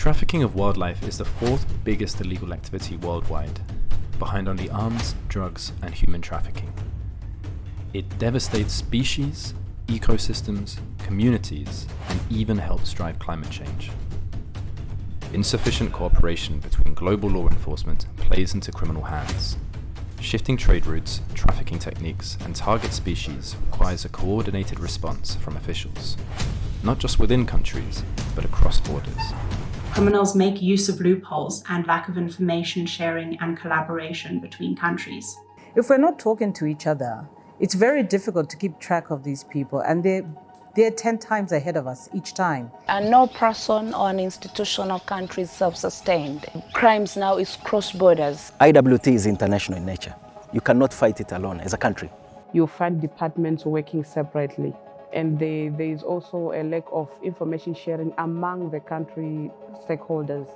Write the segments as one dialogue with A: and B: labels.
A: Trafficking of wildlife is the fourth biggest illegal activity worldwide, behind only arms, drugs, and human trafficking. It devastates species, ecosystems, communities, and even helps drive climate change. Insufficient cooperation between global law enforcement plays into criminal hands. Shifting trade routes, trafficking techniques, and target species requires a coordinated response from officials, not just within countries, but across borders.
B: Criminals make use of loopholes and lack of information sharing and collaboration between countries.
C: If we're not talking to each other, it's very difficult to keep track of these people, and they're 10 times ahead of us each time.
D: And no person or an institution or country is self-sustained. Crimes now is cross borders.
E: IWT is international in nature. You cannot fight it alone as a country.
F: You'll find departments working separately. And there is also a lack of information sharing among the country stakeholders.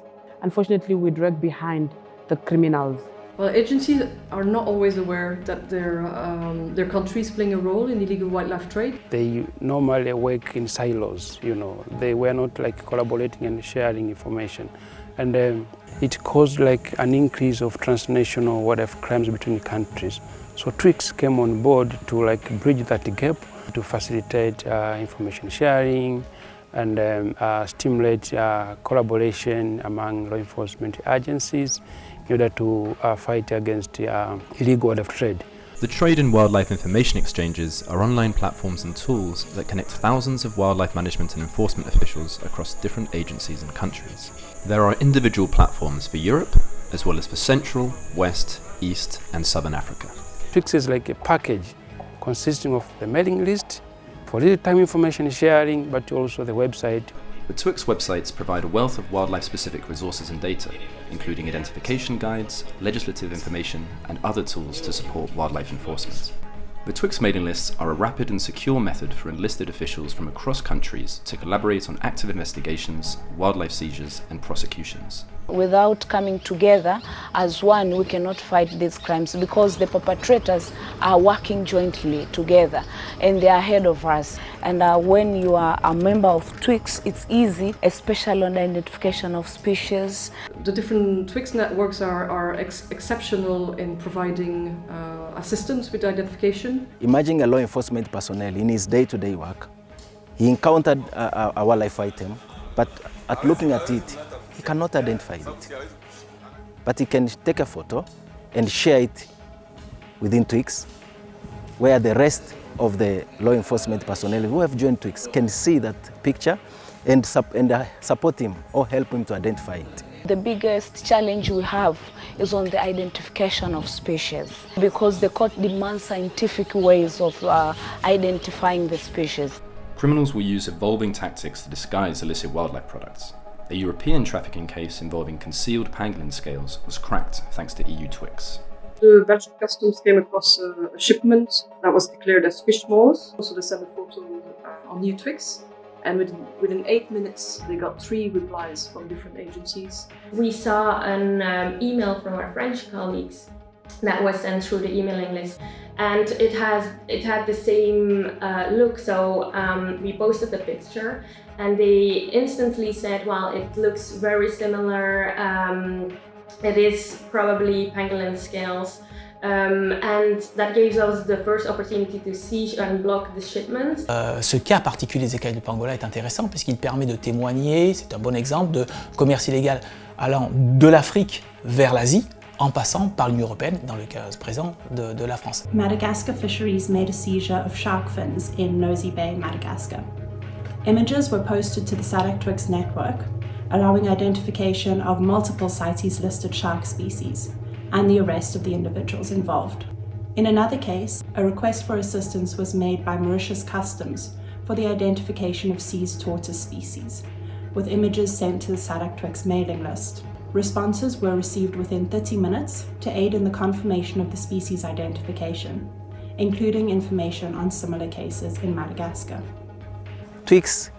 F: Unfortunately, we drag behind the criminals.
G: Well, agencies are not always aware that their country is playing a role in illegal wildlife trade.
H: They normally work in silos, They were not collaborating and sharing information. And it caused an increase of transnational wildlife crimes between countries. So TWIX came on board to bridge that gap, to facilitate information sharing and stimulate collaboration among law enforcement agencies in order to fight against illegal wildlife trade.
A: The Trade and Wildlife Information Exchanges are online platforms and tools that connect thousands of wildlife management and enforcement officials across different agencies and countries. There are individual platforms for Europe, as well as for Central, West, East, and Southern Africa.
H: TWIX is like a package consisting of the mailing list for real-time information sharing, but also the website.
A: The TWIX websites provide a wealth of wildlife-specific resources and data, including identification guides, legislative information, and other tools to support wildlife enforcement. The TWIX mailing lists are a rapid and secure method for enlisted officials from across countries to collaborate on active investigations, wildlife seizures, and prosecutions.
D: Without coming together as one, we cannot fight these crimes because the perpetrators are working jointly together and they are ahead of us. And when you are a member of TWIX, it's easy, especially on the identification of species.
G: The different TWIX networks are exceptional in providing assistance with identification.
E: Imagine a law enforcement personnel in his day-to-day work. He encountered a wildlife item, but at looking at it, he cannot identify it. But he can take a photo and share it within TWIX, where the rest of the law enforcement personnel who have joined TWIX can see that picture and support him or help him to identify it.
D: The biggest challenge we have is on the identification of species because the court demands scientific ways of identifying the species.
A: Criminals will use evolving tactics to disguise illicit wildlife products. A European trafficking case involving concealed pangolin scales was cracked thanks to EU TWIX.
G: The Belgian customs came across a shipment that was declared as fish maws. Also they sent a photo on EU TWIX. And within 8 minutes, they got 3 replies from different agencies.
I: We saw an email from our French colleagues that was sent through the emailing list, and it had the same look. So we posted the picture, and they instantly said, "Well, it looks very similar. It is probably pangolin scales." And that gives us the first opportunity to seize and block the shipment.
J: Ce cas particulier des écailles de pangolin est intéressant parce qu'il permet de témoigner, c'est un bon exemple de commerce illégal allant de l'Afrique vers l'Asie en passant par l'Union européenne, dans le cas présent de la France.
B: Madagascar Fisheries made a seizure of shark fins in Nosy Bay, Madagascar. Images were posted to the SADC TWIX network, allowing identification of multiple CITES-listed shark species and the arrest of the individuals involved. In another case, a request for assistance was made by Mauritius Customs for the identification of seized tortoise species, with images sent to the SADC TWIX mailing list. Responses were received within 30 minutes to aid in the confirmation of the species identification, including information on similar cases in Madagascar.
E: TWIX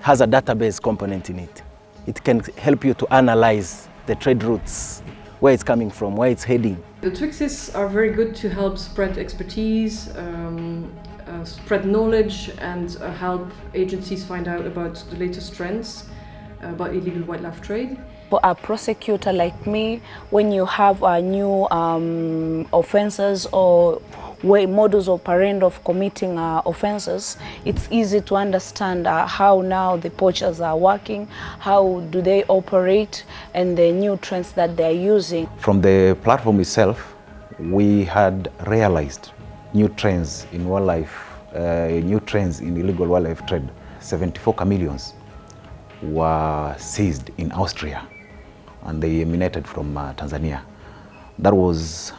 E: has a database component in it. It can help you to analyze the trade routes, where it's coming from, where it's heading.
G: The TWIXs are very good to help spread expertise, spread knowledge, and help agencies find out about the latest trends. about illegal wildlife trade.
D: For a prosecutor like me, when you have new offenses or modus operandi of committing offenses, it's easy to understand how now the poachers are working, how do they operate, and the new trends that they're using.
E: From the platform itself, we had realized new trends in wildlife, new trends in illegal wildlife trade. 74 chameleons were seized in Austria, and they emanated from Tanzania. That was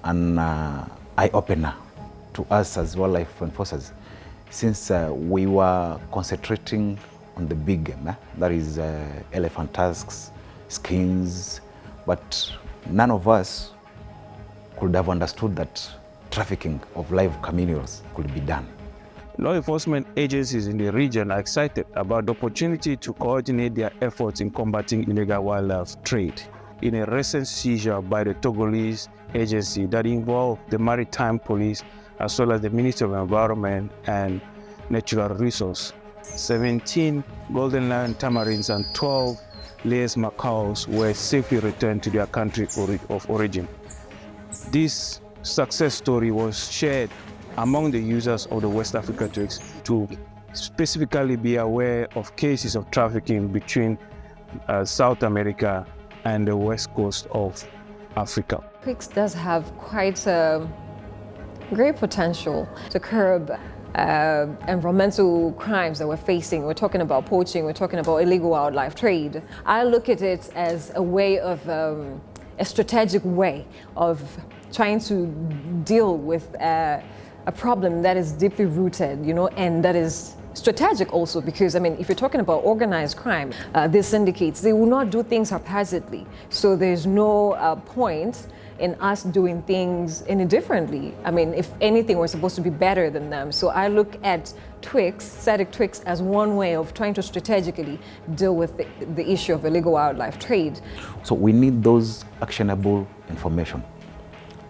E: an eye-opener to us as wildlife enforcers, since we were concentrating on the big game, that is elephant tusks, skins, but none of us could have understood that trafficking of live chameleons could be done.
H: Law enforcement agencies in the region are excited about the opportunity to coordinate their efforts in combating illegal wildlife trade. In a recent seizure by the Togolese agency that involved the Maritime Police as well as the Ministry of Environment and Natural Resources, 17 golden lion tamarins and 12 Lear's macaws were safely returned to their country of origin. This success story was shared among the users of the West Africa TWIX to specifically be aware of cases of trafficking between South America and the west coast of Africa.
K: TWIX does have quite a great potential to curb environmental crimes that we're facing. We're talking about poaching, we're talking about illegal wildlife trade. I look at it as a way of, a strategic way of trying to deal with a problem that is deeply rooted, and that is strategic also, because if you're talking about organized crime, these syndicates, they will not do things haphazardly. So there's no point in us doing things any differently. If anything, we're supposed to be better than them. So I look at TWIX, SADC TWIX, as one way of trying to strategically deal with the issue of illegal wildlife trade.
E: So we need those actionable information,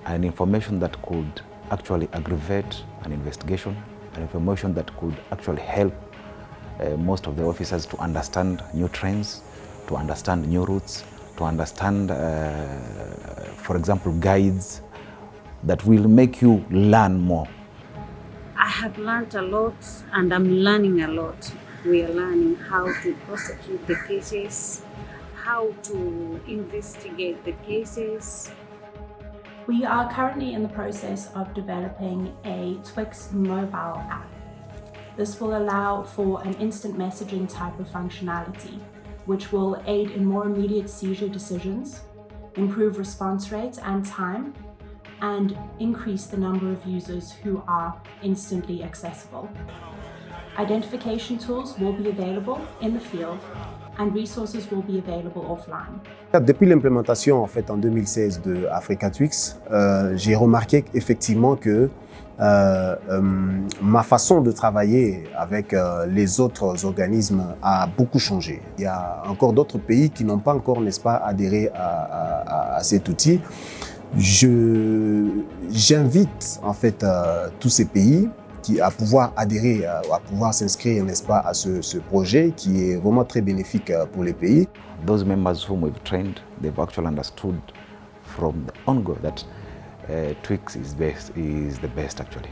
E: and information that could actually aggravate an investigation, and information that could actually help most of the officers to understand new trends, to understand new routes, to understand, for example, guides that will make you learn more.
L: I have learned a lot, and I'm learning a lot. We are learning how to prosecute the cases, how to investigate the cases.
B: We are currently in the process of developing a TWIX mobile app. This will allow for an instant messaging type of functionality, which will aid in more immediate seizure decisions, improve response rates and time, and increase the number of users who are instantly accessible. Identification tools will be available in the field, and resources will be available offline.
M: Depuis l'implémentation en 2016 de Africa TWIX, j'ai remarqué effectivement que ma façon de travailler avec les autres organismes a beaucoup changé. Il y a encore d'autres pays qui n'ont pas encore, n'est-ce pas, adhéré à cet outil. J'invite en fait tous ces pays à pouvoir adhérer, à pouvoir s'inscrire, n'est-ce pas, à ce projet qui est vraiment très bénéfique pour les pays.
E: Those members whom we've trained, they've actually understood from the ongo that TWIX is the best actually.